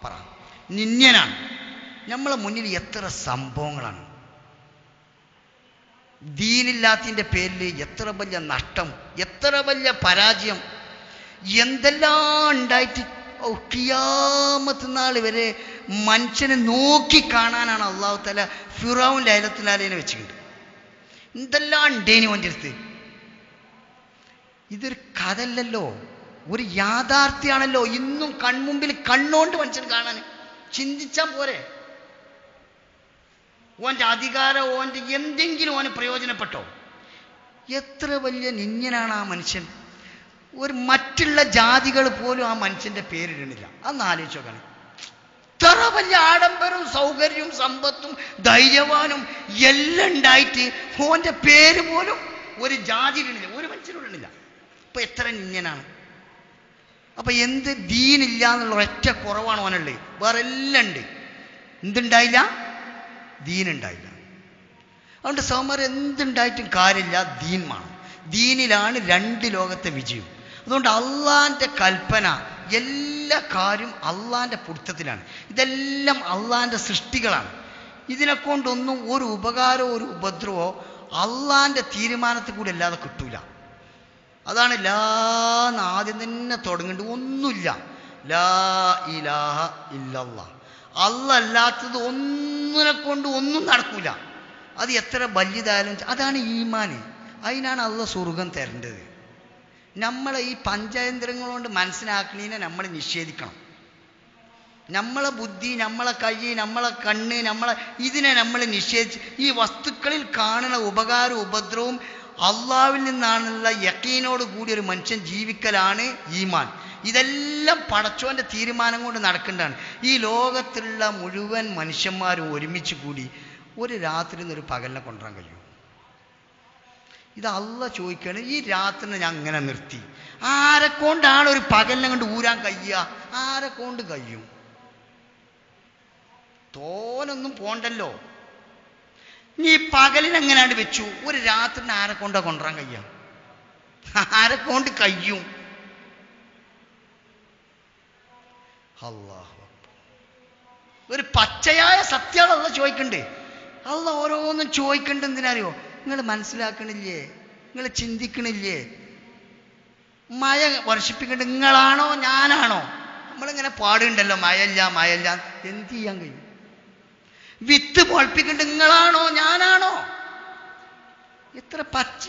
പറ, നിന്യനാണ്. നമ്മളെ മുന്നിൽ എത്ര സംഭവങ്ങളാണ്. ദീനില്ലാത്തതിൻ്റെ പേരിൽ എത്ര വലിയ നഷ്ടം, എത്ര വലിയ പരാജയം, എന്തെല്ലാം ഉണ്ടായിട്ട് ഖിയാമത്ത് നാൾ വരെ മനുഷ്യനെ നോക്കി കാണാനാണ് അള്ളാഹു തആല ഫിറഔൻ ലൈലത്തുൽ അലൈനെ വെച്ചിട്ടുണ്ട്. എന്തെല്ലാം ഉണ്ടേനി ഓൻ്റെ അടുത്ത്. ഇതൊരു കഥയല്ലല്ലോ, ഒരു യാഥാർത്ഥ്യമാണല്ലോ. ഇന്നും കൺമുമ്പിൽ കണ്ണോണ്ട് മനുഷ്യൻ കാണാൻ ചിന്തിച്ചാൽ പോരെ. ഓൻ്റെ അധികാരം, ഓൻ്റെ എന്തെങ്കിലും ഓന് പ്രയോജനപ്പെട്ടോ? എത്ര വലിയ നിന്യനാണ് ആ മനുഷ്യൻ. ഒരു മറ്റുള്ള ജാതികൾ പോലും ആ മനുഷ്യൻ്റെ പേരിടണില്ല. അന്ന് ആലോചിച്ച് നോക്കണം. ഇത്ര വലിയ ആഡംബരവും സൗകര്യവും സമ്പത്തും ധൈര്യവാനും എല്ലാം ഉണ്ടായിട്ട് ഓൻ്റെ പേര് പോലും ഒരു ജാതി ഇടണില്ല, ഒരു മനുഷ്യനിടണില്ല. ഇപ്പൊ എത്ര നിന്യനാണ്. അപ്പൊ എന്ത് ദീനില്ല എന്നുള്ള ഒറ്റ കുറവാണ് ഓനുള്ളത്. വേറെ എല്ലാം ഉണ്ട്. എന്തുണ്ടായില്ല? ദീനുണ്ടായില്ല. അതുകൊണ്ട് സൗമർ എന്തുണ്ടായിട്ടും കാര്യമില്ല, ദീൻ വേണം. ദീനിലാണ് രണ്ട് ലോകത്തെ വിജയം. അതുകൊണ്ട് അള്ളാൻ്റെ കൽപ്പന, എല്ലാ കാര്യവും അള്ളാൻ്റെ പിടുത്തത്തിലാണ്. ഇതെല്ലാം അള്ളാൻ്റെ സൃഷ്ടികളാണ്. ഇതിനെക്കൊണ്ടൊന്നും ഒരു ഉപകാരമോ ഒരു ഉപദ്രവമോ അള്ളാൻ്റെ തീരുമാനത്തിൽ കൂടി അല്ലാതെ കിട്ടൂല. അതാണ് ലാന്ന് ആദ്യം തന്നെ തുടങ്ങേണ്ടത്. ഒന്നുമില്ല, ലാ ഇലാഹ ഇല്ലല്ലാഹ്. അല്ലാത്തത് ഒന്നിനെ കൊണ്ട് ഒന്നും നടക്കൂല. അത് എത്ര വലുതായാലും. അതാണ് ഈമാന്. അതിനാണ് അള്ളാഹ് സ്വർഗം തരേണ്ടത്. നമ്മളെ ഈ പഞ്ചേന്ദ്രങ്ങൾ കൊണ്ട് മനസ്സിലാക്കണീനെ നമ്മൾ നിഷേധിക്കണം. നമ്മളെ ബുദ്ധി, നമ്മളെ കൈ, നമ്മളെ കണ്ണ്, ഇതിനെ നമ്മൾ നിഷേധിച്ച് ഈ വസ്തുക്കളിൽ കാണുന്ന ഉപകാരവും ഉപദ്രവവും അള്ളാഹുവിൽ നിന്നാണുള്ള യഖീനോട് കൂടി ഒരു മനുഷ്യൻ ജീവിക്കലാണ് ഈമാൻ. ഇതെല്ലാം പടച്ചോൻ്റെ തീരുമാനം കൊണ്ട് നടക്കേണ്ടതാണ്. ഈ ലോകത്തിലുള്ള മുഴുവൻ മനുഷ്യന്മാരും ഒരുമിച്ച് കൂടി ഒരു രാത്രി നിന്നൊരു പകലിനെ കൊണ്ടുവരാൻ കഴിയും? ഇത് അള്ളാഹ് ചോദിക്കുകയാണ്. ഈ രാത്രിനെ ഞാൻ അങ്ങനെ നിർത്തി, ആരെക്കൊണ്ടാണ് ഒരു പകലിനെ കൊണ്ട് ഊരാൻ കഴിയുക? ആരെക്കൊണ്ട് കഴിയും? തോനൊന്നും പോണ്ടല്ലോ. നീ പകലിനെങ്ങനാണ്ട് വെച്ചു, ഒരു രാത്രിനെ ആരെക്കൊണ്ടാ കൊണ്ടുവരാൻ കഴിയാം? ആരെക്കൊണ്ട് കഴിയും? അല്ലാഹു ഒരു പച്ചയായ സത്യമാണ് അള്ളാഹ് ചോദിക്കണ്ടേ. അള്ളാഹ് ഓരോന്നും ചോദിക്കണ്ട. എന്തിനറിയോ? നിങ്ങൾ മനസ്സിലാക്കണില്ലേ? നിങ്ങൾ ചിന്തിക്കണില്ലേ? മഴ വർഷിപ്പിക്കേണ്ട നിങ്ങളാണോ ഞാനാണോ? നമ്മളിങ്ങനെ പാടുണ്ടല്ലോ മഴയില്ല മഴയില്ല. എന്ത് ചെയ്യാൻ കഴിയും? വിത്ത് പൊളിപ്പിക്കേണ്ട നിങ്ങളാണോ ഞാനാണോ? എത്ര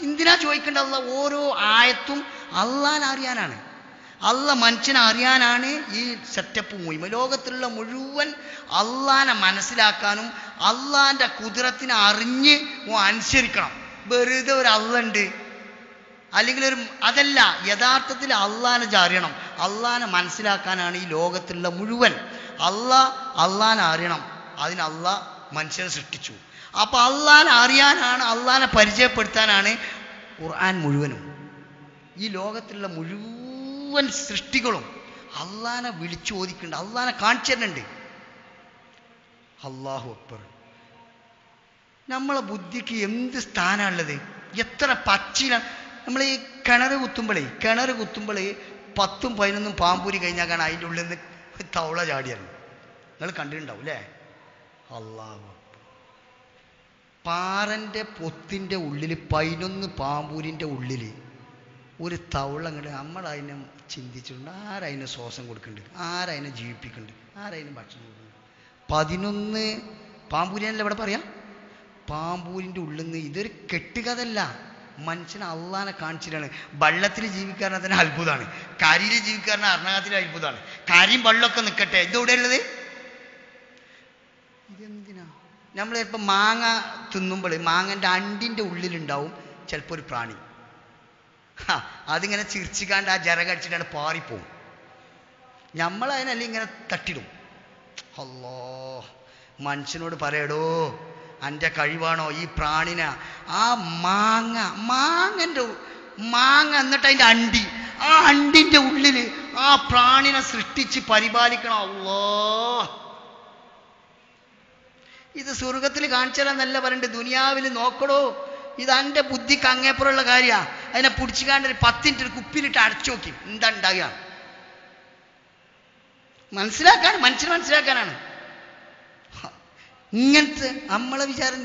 എന്തിനാ ചോദിക്കേണ്ട? അള്ളാഹ് ഓരോ ആയത്തും അള്ളാനെ അറിയാനാണ്. അള്ളാഹ് മനുഷ്യനെ അറിയാനാണ് ഈ സെറ്റപ്പ് മുഴുവൻ. ലോകത്തിലുള്ള മുഴുവൻ അള്ളാനെ മനസ്സിലാക്കാനും അള്ളാന്റെ കുതിരത്തിനെ അറിഞ്ഞ് അനുസരിക്കണം. വെറുതെ ഒരു അള്ളുണ്ട് അല്ലെങ്കിൽ അതല്ല. യഥാർത്ഥത്തിൽ അള്ളാനെ അറിയണം. അള്ളാനെ മനസ്സിലാക്കാനാണ് ഈ ലോകത്തിലുള്ള മുഴുവൻ. അള്ളാനെ അറിയണം. അതിന് അള്ളാഹ് മനുഷ്യനെ സൃഷ്ടിച്ചു. അപ്പൊ അള്ളാനെ അറിയാനാണ്, അള്ളാനെ പരിചയപ്പെടുത്താനാണ് ഖുർആൻ മുഴുവനും. ഈ ലോകത്തിലുള്ള മുഴുവൻ സൃഷ്ടികളും അള്ളാനെ വിളിച്ചു ഓദിക്കുന്നുണ്ട്, അള്ളാനെ കാണിച്ചു തരുന്നുണ്ട്. അല്ലാഹു അക്ബർ. നമ്മളെ ബുദ്ധിക്ക് എന്ത് സ്ഥാനമുള്ളത്? എത്ര പച്ചിലാണ്. നമ്മൾ ഈ കിണർ കുത്തുമ്പോഴേ 10ഉം 11ഉം പാമ്പൂരി കഴിഞ്ഞാൽ കാണാൻ അതിൻ്റെ ഉള്ളിൽ നിന്ന് തവള ചാടിയാണ്. നിങ്ങൾ കണ്ടിട്ടുണ്ടാവും അല്ലേ? അല്ലാഹു അക്ബർ. പാറൻ്റെ പൊത്തിൻ്റെ ഉള്ളിൽ 11 പാമ്പൂരിൻ്റെ ഉള്ളിൽ ഒരു തവള അങ്ങോട്ട്. നമ്മളതിനെ ചിന്തിച്ചിട്ടുണ്ട്. ആരതിനെ ശ്വാസം കൊടുക്കുന്നുണ്ട്? ആരതിനെ ജീവിപ്പിക്കുന്നുണ്ട്? ആരതിന് ഭക്ഷണം കൊടുക്കുന്നുണ്ട്? 11 പാമ്പൂരിയാണല്ലോ ഇവിടെ പറയാം. പാമ്പൂരിൻ്റെ ഉള്ളിൽ നിന്ന്. ഇതൊരു കെട്ടുകഥല്ല. മനുഷ്യനെ അള്ളാനെ കാണിച്ചിട്ടാണ്. വെള്ളത്തിൽ ജീവിക്കാരനെ തന്നെ അത്ഭുതമാണ്. കരിയിൽ ജീവിക്കാരനെ അർണാകത്തിൽ അത്ഭുതമാണ്. കരിയും വെള്ളമൊക്കെ നിൽക്കട്ടെ, ഇതെവിടെ ഉള്ളത്? ഇതെന്തിനാ? നമ്മൾ ചിലപ്പോൾ മാങ്ങ തിന്നുമ്പോൾ മാങ്ങൻ്റെ അണ്ടിൻ്റെ ഉള്ളിലുണ്ടാവും ചിലപ്പോൾ ഒരു പ്രാണി. അതിങ്ങനെ ചിരിച്ചിക്കാണ്ട് ആ ജര കടിച്ചിട്ടാണ് പാറിപ്പോവും. നമ്മളതിനല്ലേ ഇങ്ങനെ തട്ടിടും. അല്ലോ, മനുഷ്യനോട് പറയടോ, എൻ്റെ കഴിവാണോ ഈ പ്രാണിന ആ മാങ്ങൻ്റെ മാങ്ങ എന്നിട്ട് അതിൻ്റെ അണ്ടി, ആ അണ്ടിൻ്റെ ഉള്ളിൽ ആ പ്രാണിനെ സൃഷ്ടിച്ച് പരിപാലിക്കണം. അല്ലോ, ഇത് സ്വർഗത്തിൽ കാണിച്ചാലെന്നല്ല പറയണ്ടേ, ദുനിയാവിൽ നോക്കടോ. ഇത് എൻ്റെ ബുദ്ധിക്ക് അങ്ങേപ്പുറമുള്ള കാര്യമാണ്. അതിനെ പിടിച്ചിക്കാണ്ട് ഒരു 10 മിനിറ്റ് കുപ്പിയിലിട്ട് അടച്ചു നോക്കി എന്താ ഉണ്ടാകുക? മനുഷ്യന് മനസ്സിലാക്കാനാണ്. ഇങ്ങനത്തെ നമ്മളെ വിചാരം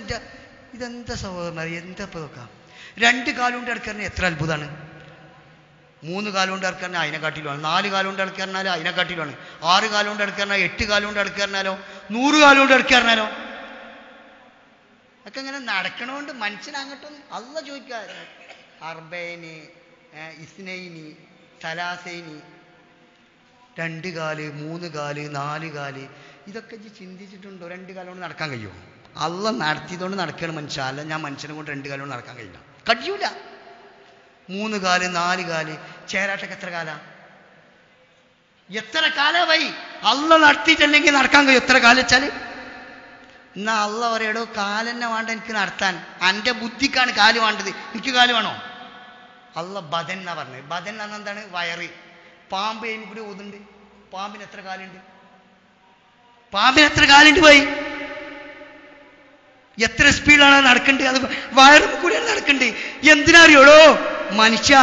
ഇതെന്താ സഹോദരന്മാർ, എന്താ ഇപ്പൊ നോക്കാം. 2 കാലുകൊണ്ട് നടക്കാറിന് എത്ര അത്ഭുതമാണ്. 3 കാലുകൊണ്ട് നടക്കാറിന് അതിനെക്കാട്ടിലുമാണ്. 4 കാലുകൊണ്ട് നടക്കാറിനാലോ അതിനെക്കാട്ടിലുമാണ്. 6 കാലുകൊണ്ട് നടക്കാറിനാലോ 8 കാലുകൊണ്ട് നടക്കാറിനാലോ 100 കാലുകൊണ്ട് നടക്കാറിനാലോ ഒക്കെ ഇങ്ങനെ നടക്കണോണ്ട് മനുഷ്യനങ്ങോട്ടും അല്ല ചോദിക്കാതെ അർബൈന് ഇസ്നൈനി സലാസൈനി 2 കാല് 3 കാല് 4 കാല് ഇതൊക്കെ ചിന്തിച്ചിട്ടുണ്ടോ? 2 കാലം കൊണ്ട് നടക്കാൻ കഴിയുമോ? അല്ല നടത്തിയതുകൊണ്ട് നടക്കണം മനുഷ്യ. അല്ല ഞാൻ മനുഷ്യനെ കൊണ്ട് 2 കാലം കൊണ്ട് നടക്കാൻ കഴിയൂല. 3 കാല് 4 കാല് ചേരാട്ടൊക്കെ എത്ര കാലാ? എത്ര കാലമായി അല്ല നടത്തിയിട്ടല്ലെങ്കിൽ നടക്കാൻ കഴിയും. എത്ര കാലം വെച്ചാൽ എന്നാ അല്ല പറയടോ കാലെന്നെ വേണ്ട എനിക്ക് നടത്താൻ. എൻ്റെ ബുദ്ധിക്കാണ് കാല് വേണ്ടത്, എനിക്ക് കാല് വേണോ? അല്ല ബദൻ എന്നാ പറഞ്ഞത്. ബദൻ എന്താണ്? വയറ്. പാമ്പ് അതിന് കൂടി ഓതുണ്ട്. പാമ്പിന് എത്ര കാലുണ്ട്? പോയി എത്ര സ്പീഡിലാണ് നടക്കേണ്ടത്? അത് വയറും കൂടിയാണ് നടക്കേണ്ടത്. എന്തിനാ അറിയോടോ മനുഷ്യ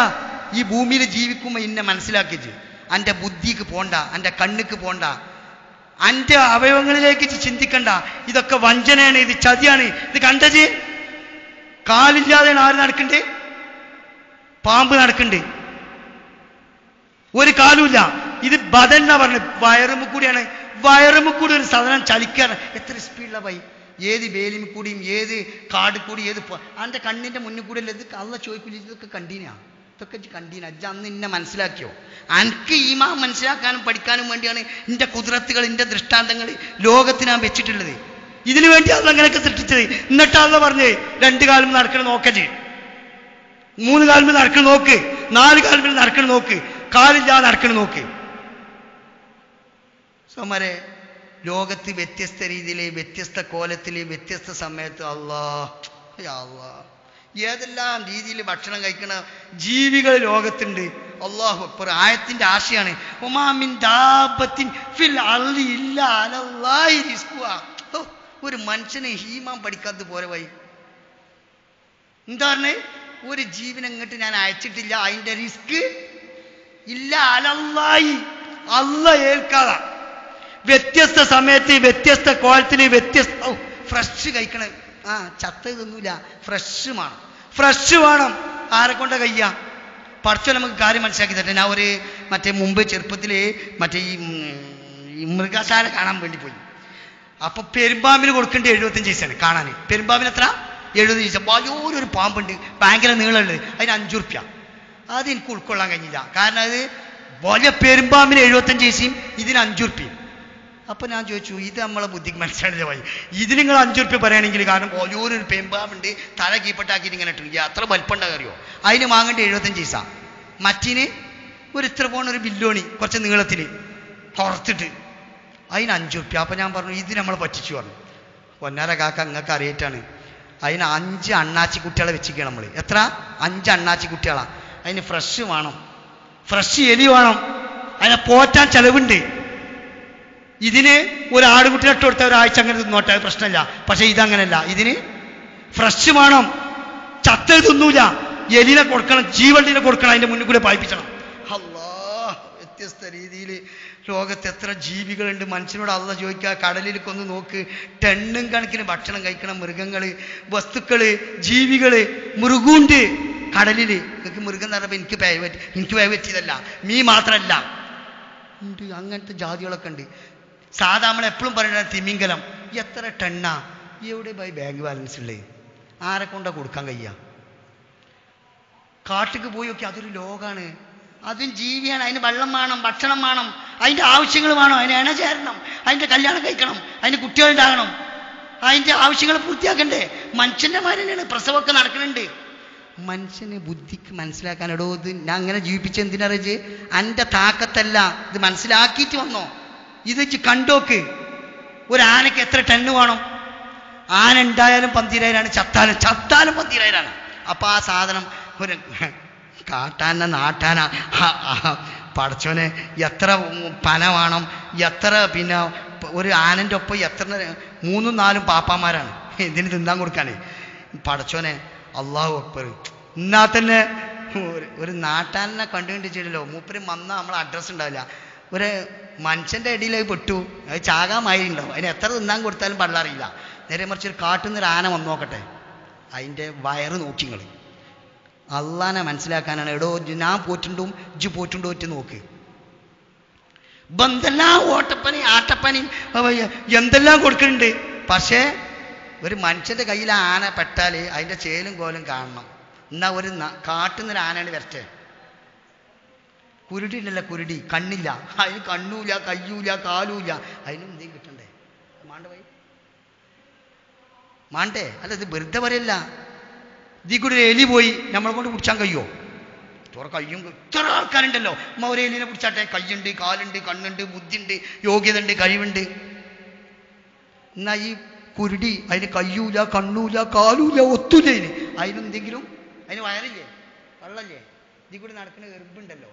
ഈ ഭൂമിയിൽ ജീവിക്കുമ്പോൾ ഇന്നെ മനസ്സിലാക്കിച്ച് എൻ്റെ ബുദ്ധിക്ക് പോണ്ട, എൻ്റെ കണ്ണിക്ക് പോണ്ട, എൻ്റെ അവയവങ്ങളിലേക്ക് ചിന്തിക്കണ്ട. ഇതൊക്കെ വഞ്ചനയാണ്, ഇത് ചതിയാണ്. ഇത് കണ്ടത് കാലില്ലാതെയാണ് ആര് നടക്കണ്ടേ? പാമ്പ് നടക്കണ്ടേ? ഒരു കാലുമില്ല. ഇത് ബദൻ എന്നാ പറഞ്ഞത്. വയറും കൂടിയാണ്. വയറും കൂടി ഒരു സാധനം ചലിക്കാറ് എത്ര സ്പീഡിലാണ് പോയി. ഏത് വേലിമ കൂടിയും ഏത് കാട് കൂടി ഏത് എൻ്റെ കണ്ണിൻ്റെ മുന്നിൽ കൂടി അല്ല. ഇത് അല്ല ചോദിക്കില്ല, ഇതൊക്കെ കണ്ടീനാ, ഇതൊക്കെ കണ്ടീന. അജ്ജ അന്ന് ഇന്നെ മനസ്സിലാക്കിയോ? എനിക്ക് ഈമാ മനസ്സിലാക്കാനും പഠിക്കാനും വേണ്ടിയാണ് എൻ്റെ കുതിരത്തുകൾ, എൻ്റെ ദൃഷ്ടാന്തങ്ങൾ ലോകത്ത് ഞാൻ വെച്ചിട്ടുള്ളത്. ഇതിനു വേണ്ടി അല്ല അങ്ങനെയൊക്കെ സൃഷ്ടിച്ചത്. എന്നിട്ടാണല്ലോ പറഞ്ഞ് 2 കാലും നടക്കണം നോക്കല്, 3 കാലും നടക്കണം നോക്ക്, 4 കാലും നടക്കണം നോക്ക്, കാലില്ലാതെ നടക്കണം നോക്ക്. സോമരെ ലോകത്ത് വ്യത്യസ്ത രീതിയിൽ വ്യത്യസ്ത കോലത്തിൽ വ്യത്യസ്ത സമയത്ത് ഏതെല്ലാം രീതിയിൽ ഭക്ഷണം കഴിക്കണ ജീവികൾ ലോകത്തുണ്ട്. അല്ലാഹു അക്ബർ. ആയത്തിന്റെ ആശയാണ് ഉമാമിൻ ദാബത്തിൻ ഫിൽ അർളി ഇല്ലാ അലല്ലാഹി റിസ്ഖുഹാ. ഒരു മനുഷ്യനെ ഹീമാൻ പഠിക്കാത്ത പോലെ വൈ എന്താ പറഞ്ഞേ? ഒരു ജീവൻ അങ്ങോട്ട് ഞാൻ അയച്ചിട്ടില്ല, അതിന്റെ റിസ്ക് ഇല്ല അലല്ലാഹി, അല്ല ഏൽക്കാതെ വ്യത്യസ്ത സമയത്ത് വ്യത്യസ്ത കോലത്തിൽ വ്യത്യസ്ത ഫ്രഷ് കഴിക്കണം. ചത്ത ഇതൊന്നുമില്ല, ഫ്രഷ് വേണം. ആരെ കൊണ്ട കയ്യ പഠിച്ചോ? നമുക്ക് കാര്യം മനസ്സിലാക്കി തരട്ടെ. ഞാൻ ഒരു മുമ്പ് ചെറുപ്പത്തിൽ ഈ മൃഗശാല കാണാൻ വേണ്ടി പോയി. അപ്പൊ പെരുമ്പാമ്പിന് കൊടുക്കേണ്ട 75 പൈസയാണ് കാണാൻ. പെരുമ്പാമ്പിന് എത്ര? 70 പൈസ. വലിയൊരു പാമ്പുണ്ട്, ഭയങ്കര നീളമുള്ളത്, അതിന് 5 റുപ്യ. അത് എനിക്ക് ഉൾക്കൊള്ളാൻ കഴിഞ്ഞില്ല. കാരണം അത് വലിയ പെരുമ്പാമ്പിന് 75 പൈസയും ഇതിന് 5 റുപ്യയും. അപ്പൊ ഞാൻ ചോദിച്ചു, ഇത് നമ്മളെ ബുദ്ധിക്ക് മനസ്സിലാക്കിയ വഴി. ഇത് നിങ്ങൾ 5 റുപ്യ പറയുകയാണെങ്കിൽ, കാരണം വലിയൊരു പെരുമ്പാമ്പുണ്ട്, തല കീപ്പട്ടാക്കിയിട്ട് ഇങ്ങനെ ഇട്ടു, അത്ര വലിപ്പമുണ്ടാകും അറിയോ? അതിന് വാങ്ങേണ്ട 75 പൈസ. മറ്റിന് ഒരു ഇത്ര പോണ ഒരു ബില്ലോണി കുറച്ച് നീളത്തിൽ കുറച്ചിട്ട് അതിന് 5 റുപ്യ. അപ്പൊ ഞാൻ പറഞ്ഞു, ഇത് നമ്മൾ പറ്റിച്ചു പറഞ്ഞു. പൊന്നാര കാക്ക നിങ്ങൾക്ക് അറിയിട്ടാണ്. അതിന് 5 അണ്ണാച്ചി കുട്ടികളെ വെച്ചിരിക്കണം നമ്മൾ. എത്ര? 5 അണ്ണാച്ചി കുട്ടികളാ. അതിന് ഫ്രഷ് വേണം, ഫ്രഷ് എലി വേണം, അതിനെ പോറ്റാൻ ചെലവുണ്ട്. ഇതിന് ഒരു ആടുകുട്ടിനെ ഇട്ട് കൊടുത്താൽ ഒരാഴ്ച അങ്ങനെ തിന്നോട്ടെ, പ്രശ്നമില്ല. പക്ഷെ ഇതങ്ങനല്ല, ഇതിന് ഫ്രഷ് വേണം. ചത്ത തിന്നൂല, എലിനെ കൊടുക്കണം, ജീവണ്ടിനെ കൊടുക്കണം, അതിന്റെ മുന്നിൽ കൂടെ പായിപ്പിക്കണം. അല്ലാഹ്, വ്യത്യസ്ത രീതിയിൽ ലോകത്ത് എത്ര ജീവികളുണ്ട്. മനുഷ്യനോട് അള്ളാഹ് ചോദിക്കുക, കടലിലേക്ക് ഒന്ന് നോക്ക്, ടണ്ണും കണക്കിന് ഭക്ഷണം കഴിക്കണം മൃഗങ്ങള്, വസ്തുക്കള്, ജീവികള്. മൃഗമുണ്ട് കടലിൽ. നിങ്ങൾക്ക് മൃഗം എന്ന് പറഞ്ഞപ്പോൾ എനിക്ക് ഭയ പറ്റിയതല്ല, മീൻ മാത്രമല്ല ഉണ്ട്. അങ്ങനത്തെ ജാതികളൊക്കെ ഉണ്ട്. സാധാ നമ്മൾ എപ്പോഴും പറയുന്നത് തിമിംഗലം. എത്ര ടണ്ണാ? എവിടെ പോയി ബാങ്ക് ബാലൻസ് ഉള്ളത്? ആരെ കൊണ്ടാ കൊടുക്കാൻ കഴിയുക? കാട്ടിക്ക് പോയി നോക്കി, അതൊരു ലോകമാണ്. അതും ജീവിയാണ്. അതിന് വെള്ളം വേണം, ഭക്ഷണം വേണം, അതിൻ്റെ ആവശ്യങ്ങൾ വേണം, അതിന് ഇണ ചേരണം, അതിൻ്റെ കല്യാണം കഴിക്കണം, അതിന് കുട്ടികളുണ്ടാകണം, അതിൻ്റെ ആവശ്യങ്ങൾ പൂർത്തിയാക്കണ്ടേ? മനുഷ്യൻ്റെ മാതിരിയാണ് പ്രസവമൊക്കെ നടക്കുന്നുണ്ട്. മനുഷ്യന് ബുദ്ധിക്ക് മനസ്സിലാക്കാനടോ ഇത് ഞാൻ അങ്ങനെ ജീവിപ്പിച്ച എന്തിനറിയിച്ച്? എൻ്റെ താക്കത്തല്ല, ഇത് മനസ്സിലാക്കിയിട്ട് വന്നോ. ഇത് കണ്ടോക്ക്. ഒരു ആനയ്ക്ക് എത്ര ടണ്ണ് വേണം? ആന ഉണ്ടായാലും 12,000, ചത്താലും 12,000. അപ്പൊ ആ സാധനം ഒരു കാട്ടാന നാട്ടാന പടച്ചോനെ എത്ര പന വേണം, എത്ര പിന്നെ ഒരു ആനൻ്റെ ഒപ്പം എത്ര 3-4 പാപ്പാമാരാണ് ഇതിന് തിന്നാൻ കൊടുക്കാനേ. പടച്ചോനെ അല്ലാഹു അക്ബർ. എന്നാൽ തന്നെ ഒരു നാട്ടാനെ കണ്ടുകണ്ടിച്ചില്ലല്ലോ. മൂപ്പര് വന്നാൽ നമ്മളെ അഡ്രസ്സ് ഉണ്ടാവില്ല. ഒരു മനുഷ്യൻ്റെ ഇടയിൽ അത് പെട്ടു, അത് ചാകാമായി ഉണ്ടാവും. അതിന് എത്ര തിന്നാൻ കൊടുത്താലും പള്ളറിയില്ല. നേരെ മറിച്ച് ഒരു കാട്ടുന്നൊരു ആന വന്നു നോക്കട്ടെ, അതിൻ്റെ വയറ് നോക്കി നിങ്ങൾ. അള്ളാനെ മനസ്സിലാക്കാനാണ്. എടോ ഞാൻ പോറ്റുണ്ടും ഇജ്ജ് പോറ്റുണ്ടോ ഒറ്റ നോക്ക്. എന്തെല്ലാം ഓട്ടപ്പനി ആട്ടപ്പനി എന്തെല്ലാം കൊടുക്കുന്നുണ്ട്. പക്ഷേ ഒരു മനുഷ്യൻ്റെ കയ്യിൽ ആന പെട്ടാൽ അതിൻ്റെ ചേലും കോലും കാണണം. എന്നാ ഒരു കാട്ടുന്നൊരു ആനയാണ് വരട്ടെ. കുരുടിയില്ലല്ലോ, കുരുടി കണ്ണില്ല, അതിന് കണ്ണൂല കയ്യൂല കാലൂല, അതിനും എന്തെങ്കിലും കിട്ടണ്ടേ? മാണ്ട പോയി മാണ്ടേ? അല്ല, ഇത് വെറുതെ പറയല്ല. ഇതിൽ കൂടി ഒരു എലി പോയി നമ്മളെ കൊണ്ട് പിടിച്ചാൻ കഴിയുമോ? ഇത്ര കയ്യും ഇത്ര ആൾക്കാരുണ്ടല്ലോ. ഒരു എലിനെ പിടിച്ചാട്ടെ, കയ്യുണ്ട് കാലുണ്ട് കണ്ണുണ്ട് ബുദ്ധിയുണ്ട് യോഗ്യത ഉണ്ട് കഴിവുണ്ട്. എന്നാ ഈ കുരുടി അതിന് കയ്യൂല കണ്ണൂല കാലൂല ഒത്തൂല, അതിനെന്തെങ്കിലും അതിന് വയറില്ലേ വള്ളല്ലേ? ഇതിൽ കൂടി നടക്കുന്ന എറുമ്പുണ്ടല്ലോ.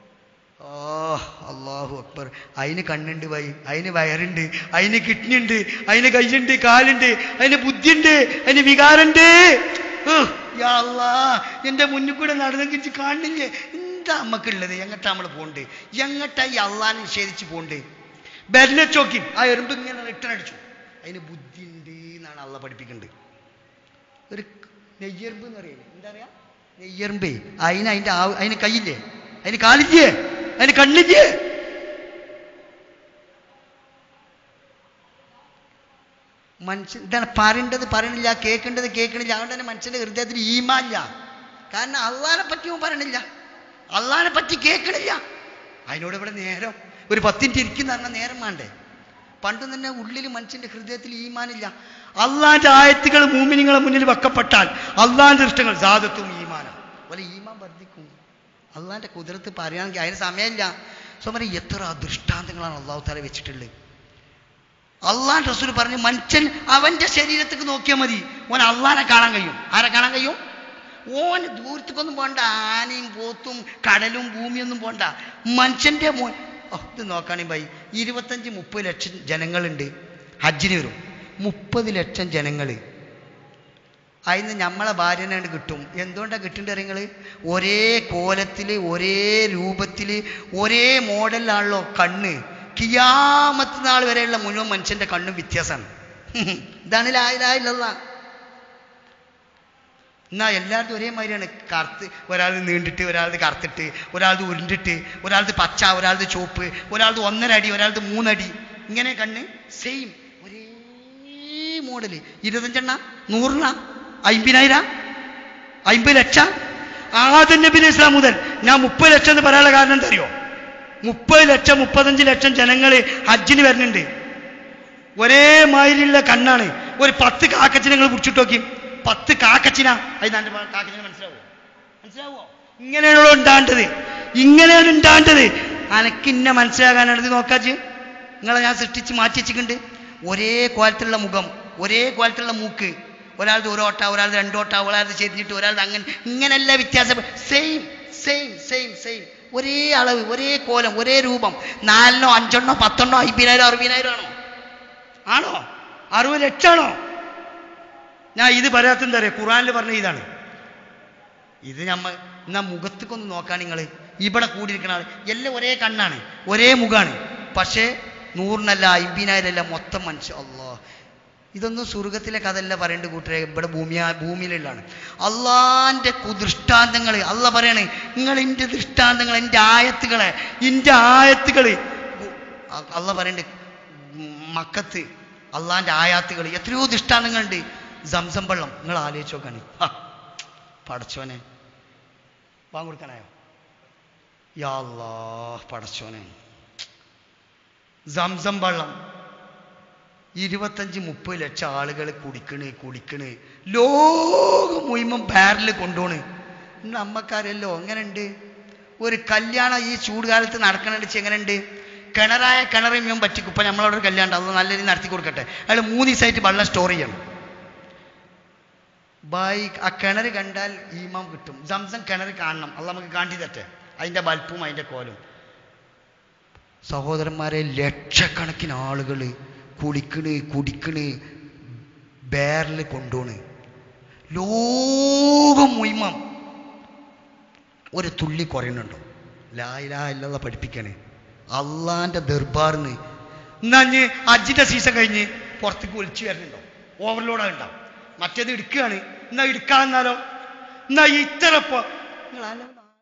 അല്ലാഹു അക്ബർ. അതിന് കണ്ണുണ്ട് അതിന് വയറുണ്ട്, അതിന് കിഡ്നി ഉണ്ട്, അതിന് കയ്യുണ്ട് കാലുണ്ട്, അതിന് ബുദ്ധിയുണ്ട്, അതിന് വികാരമുണ്ട്. യാ അല്ലാഹ്, എൻ്റെ മുന്നിൽ കൂടെ നടന്നെങ്കിൽ കാണില്ലേ? എന്താ നമ്മക്കുള്ളത്? എങ്ങട്ടാ നമ്മൾ പോണ്ട്? എങ്ങട്ടാ ഈ അള്ളാനെ നിഷേധിച്ച് പോണ്ട്? ബെല്ലെ ചോക്കി ആ എറുമ്പ് ഇങ്ങനെ റിട്ടേൺ അടിച്ചു. അതിന് ബുദ്ധി ഉണ്ട് എന്നാണ് അള്ളാഹ് പഠിപ്പിക്കുന്നത്. ഒരു നെയ്യറുമ്പ് എന്ന് പറയുന്നത് എന്താ പറയാ? നെയ്യറുമ്പേ. അതിന് കയ്യില്ലേ, അതിന് കാലില്ലേ, അതിന് കണ്ണില്ലേ? മനുഷ്യൻ ഇതാണ് പറയേണ്ടത് പറയണില്ല, കേൾക്കേണ്ടത് കേൾക്കണില്ല. അതുകൊണ്ട് തന്നെ മനുഷ്യൻ്റെ ഹൃദയത്തിൽ ഈമാനില്ല. കാരണം അള്ളാനെ പറ്റി പറയണില്ല, അള്ളാനെ പറ്റി കേൾക്കണില്ല. അതിനോട് ഇവിടെ നേരം ഒരു 10 മിനിറ്റ് ഇരിക്കുന്ന പറഞ്ഞാൽ നേരം വേണ്ടേ? പണ്ടും തന്നെ ഉള്ളിൽ മനുഷ്യൻ്റെ ഹൃദയത്തിൽ ഈമാനില്ല. അള്ളാന്റെ ആയത്തുകൾ മൂമിനിങ്ങളെ മുന്നിൽ വെക്കപ്പെട്ടാൽ അള്ളാന്റെ ഇഷ്ടങ്ങൾ സാദത്തും ഈമാനും പോലെ ഈമാൻ വർദ്ധിക്കും. അള്ളാന്റെ കുതിരത്ത് പറയുകയാണെങ്കിൽ അതിന് സമയമില്ല. പറയും എത്ര ദൃഷ്ടാന്തങ്ങളാണ് അള്ളാഹു താല വെച്ചിട്ടുള്ളത്. അള്ളാൻ റസൂൽ പറഞ്ഞു, മനുഷ്യൻ അവന്റെ ശരീരത്തേക്ക് നോക്കിയാൽ മതി, ഓൻ അള്ളാനെ കാണാൻ കഴിയും. ആരെ കാണാൻ കഴിയും? ഓൻ ദൂരത്തേക്കൊന്നും പോണ്ട, ആനയും പോത്തും കടലും ഭൂമിയൊന്നും പോണ്ട. മനുഷ്യന്റെ മോൻ ഇത് നോക്കുകയാണെങ്കിൽ ഭായി 25-30 ലക്ഷം ജനങ്ങളുണ്ട് ഹജ്ജിന് വരും. 30 ലക്ഷം ജനങ്ങൾ അതിന് നമ്മളെ ഭാര്യനാണ്ട് കിട്ടും. എന്തുകൊണ്ടാണ് കിട്ടേണ്ടത് നിങ്ങൾ? ഒരേ കോലത്തിൽ ഒരേ രൂപത്തിൽ ഒരേ മോഡലിലാണല്ലോ കണ്ണ്. കിയാമത്ത് നാൾ വരെയുള്ള മുഴുവൻ മനുഷ്യന്റെ കണ്ണും വ്യത്യാസമാണ്. ഇതാണ് ലാ ഇലാഹ ഇല്ലല്ലാഹ്. എന്നാ എല്ലാവരും ഒരേമാതിരിയാണ്. കറുത്ത് ഒരാൾ നീണ്ടിട്ട് ഒരാളത് കറുത്തിട്ട് ഒരാളത് ഉരുണ്ടിട്ട് ഒരാളത് പച്ച ഒരാളത് ചുവപ്പ് ഒരാളത് 1.5 അടി ഒരാളത് 3 അടി ഇങ്ങനെ കണ്ണ് സെയിം ഒരേ മോഡല്. 25 100 50,000 50 ലക്ഷം. ആദം നബി അലൈഹി സ്വലാം മുതൽ ഞാൻ 30 ലക്ഷം എന്ന് പറയാനുള്ള കാരണം എന്താ അറിയോ? 30 ലക്ഷം 35 ലക്ഷം ജനങ്ങൾ ഹജ്ജിന് വരുന്നുണ്ട്. ഒരേ മാതിരിയുള്ള കണ്ണാണ്. ഒരു 10 കാക്കച്ചിനെ നിങ്ങൾ പിടിച്ചിട്ട് നോക്കി, 10 കാക്കച്ചിന അതിനാണ്ട് കാക്കച്ചിനെ മനസ്സിലാവോ? ഇങ്ങനെയാണല്ലോ ഉണ്ടാണ്ടത്, ഇങ്ങനെയാണ് ഉണ്ടാണ്ടത്. അനക്ക് ഇന്നെ മനസ്സിലാകാനാണ് ഇത് നോക്കാച്ച്. നിങ്ങളെ ഞാൻ സൃഷ്ടിച്ച് മാറ്റി വെച്ചിട്ടുണ്ട്. ഒരേ കോലത്തിലുള്ള മുഖം, ഒരേ കോലത്തിലുള്ള മൂക്ക്, ഒരാളത് 1 ഓട്ട ഒരാളത് 2 ഓട്ട ഒരാളത് ചെരിഞ്ഞിട്ട് ഒരാളത് അങ്ങനെ ഇങ്ങനെയല്ല വ്യത്യാസം. സെയിം സെയിം സെയിം സെയിം ഒരേ അളവ് ഒരേ കോലം ഒരേ രൂപം. 4 5 10 50,000 60,000 ആണോ? 60 ലക്ഷമാണോ? ഞാൻ ഇത് പറയാത്തെന്താ അറിയാം? ഖുർആനിൽ പറഞ്ഞ ഇതാണ്. ഇത് എന്നാ മുഖത്തേക്കൊന്ന് നോക്കാൻ നിങ്ങൾ ഇവിടെ കൂടിയിരിക്കുന്ന ആൾ എല്ലാം ഒരേ കണ്ണാണ് ഒരേ മുഖാണ്. പക്ഷേ 100 50,000 മൊത്തം മനുഷ്യ. അല്ലാ, ഇതൊന്നും സ്വർഗത്തിലെ കഥയല്ല പറയേണ്ട കൂട്ടരെ, ഇവിടെ ഭൂമിയിലുള്ളതാണ്. അള്ളാന്റെ ദൃഷ്ടാന്തങ്ങൾ അല്ല പറയണേ, നിങ്ങൾ എൻ്റെ ദൃഷ്ടാന്തങ്ങൾ എൻ്റെ ആയത്തുകൾ അല്ല പറയണ്ട്. മക്കത്ത് അള്ളാന്റെ ആയാത്തുകൾ എത്രയോ ദൃഷ്ടാന്തങ്ങളുണ്ട്. സംസം വെള്ളം നിങ്ങൾ ആലോചിച്ച് നോക്കാണ്. പടച്ചോനെ കൊടുക്കാനായോ? യാ അല്ലാഹ് പടച്ചോനെ, സംസം വെള്ളം 25-30 ലക്ഷം ആളുകൾ കുടിക്കണ്. ലോകം മുഴുവൻ ബാരല് കൊണ്ടുപോണ്. നമ്മക്കാരല്ലോ എങ്ങനെയുണ്ട്? ഒരു കല്യാണം ഈ ചൂടുകാലത്ത് നടക്കണടിച്ച് എങ്ങനെയുണ്ട്? കിണറ് മീൻ പറ്റിക്കും. ഇപ്പം നമ്മളവിടെ ഒരു കല്യാണം അത് നല്ല രീതിയിൽ നടത്തി കൊടുക്കട്ടെ. അയാൾ 3 ദിവസമായിട്ട് വെള്ളം സ്റ്റോർ ചെയ്യണം. ആ കിണർ കണ്ടാൽ ഈമാം കിട്ടും. സംസം കിണർ കാണണം. അത് നമുക്ക് കാണിച്ചു തരട്ടെ, അതിൻ്റെ ബൽപ്പും അതിൻ്റെ കോലും. സഹോദരന്മാരെ, ലക്ഷക്കണക്കിന് ആളുകൾ കുടിക്കണ് ബാരല് കൊണ്ടുപോണ്. ലോകം മുഴുവൻ ഒരു തുള്ളി കുറയുന്നുണ്ടോ? ലാ ഇലാഹ ഇല്ലല്ലാഹ് പഠിപ്പിക്കണേ. അള്ളാന്റെ ദർബാറിന്ന് എന്നാ അജിന്റെ സീസൺ കഴിഞ്ഞ് പുറത്തേക്ക് ഒലിച്ചു വരുന്നുണ്ടോ? ഓവർലോഡാണ് ഉണ്ടാവും. മറ്റേത് എടുക്കുകയാണ്. എന്നാ എടുക്കാന്നാലോ? എന്നാ ഇത്ര